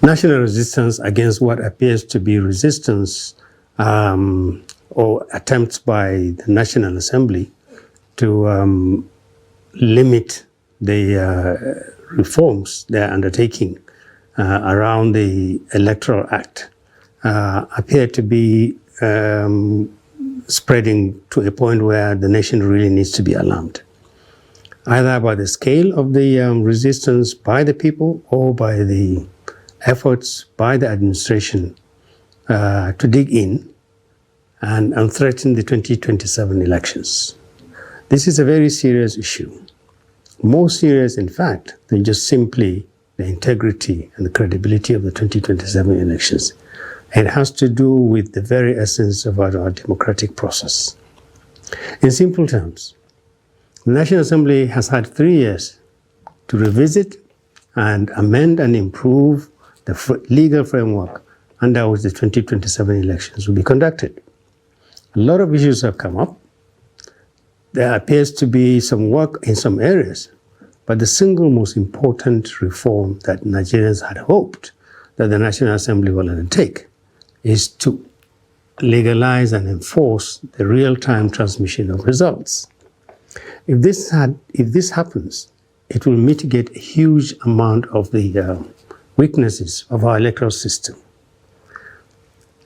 National resistance against what appears to be resistance or attempts by the National Assembly to limit the reforms they're undertaking around the Electoral Act appear to be spreading to a point where the nation really needs to be alarmed, either by the scale of the resistance by the people or by the efforts by the administration to dig in and threaten the 2027 elections. This is a very serious issue, more serious, in fact, than just simply the integrity and the credibility of the 2027 elections. It has to do with the very essence of our democratic process. In simple terms, the National Assembly has had 3 years to revisit and amend and improve the legal framework under which the 2027 elections will be conducted. A lot of issues have come up. There appears to be some work in some areas, but the single most important reform that Nigerians had hoped that the National Assembly will undertake is to legalize and enforce the real-time transmission of results. If this happens, it will mitigate a huge amount of the weaknesses of our electoral system.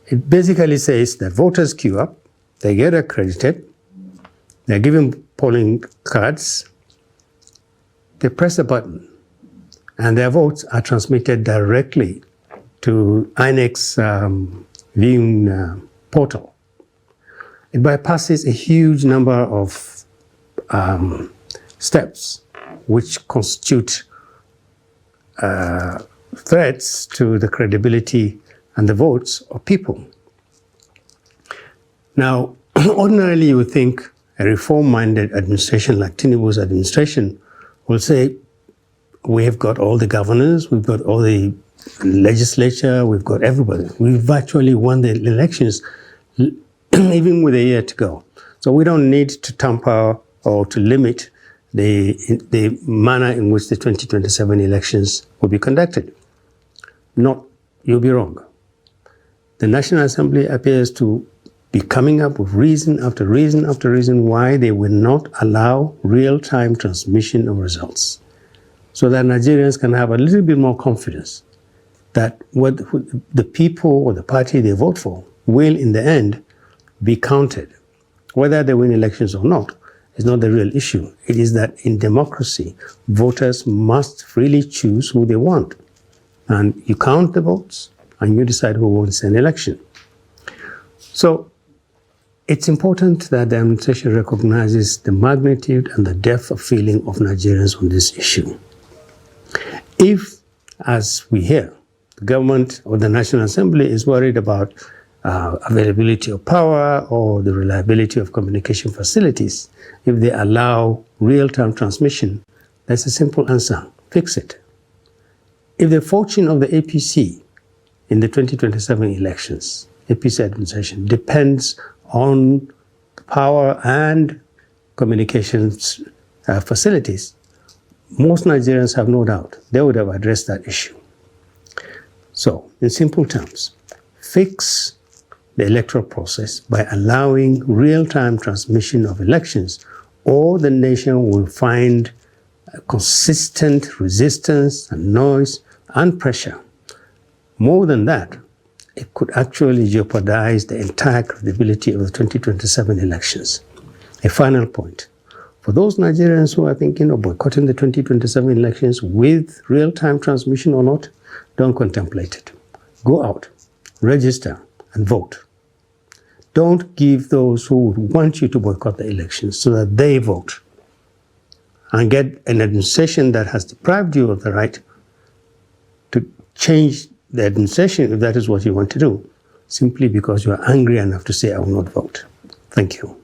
It basically says that voters queue up, they get accredited, they're given polling cards, they press a button, and their votes are transmitted directly to INEC's viewing portal. It bypasses a huge number of steps which constitute threats to the credibility and the votes of people. Now, ordinarily you would think a reform-minded administration like Tinubu's administration will say, we have got all the governors, we've got all the legislature, we've got everybody. We've virtually won the elections, even with a year to go. So we don't need to tamper or to limit the manner in which the 2027 elections will be conducted. You'll be wrong. The National Assembly appears to be coming up with reason after reason after reason why they will not allow real-time transmission of results, so that Nigerians can have a little bit more confidence that what the people or the party they vote for will, in the end, be counted. Whether they win elections or not is not the real issue. It is that in democracy, voters must freely choose who they want. And you count the votes, and you decide who wins an election. So it's important that the administration recognizes the magnitude and the depth of feeling of Nigerians on this issue. If, as we hear, the government or the National Assembly is worried about availability of power or the reliability of communication facilities, if they allow real-time transmission, that's a simple answer: fix it. If the fortune of the APC in the 2027 elections, APC administration, depends on power and communications facilities, most Nigerians have no doubt they would have addressed that issue. So, in simple terms, fix the electoral process by allowing real-time transmission of elections, or the nation will find consistent resistance and noise and pressure. More than that, it could actually jeopardize the entire credibility of the 2027 elections. A final point. For those Nigerians who are thinking of boycotting the 2027 elections with real-time transmission or not, don't contemplate it. Go out, register, and vote. Don't give those who would want you to boycott the elections so that they vote and get an administration that has deprived you of the right to change the administration, if that is what you want to do, simply because you are angry enough to say, I will not vote. Thank you.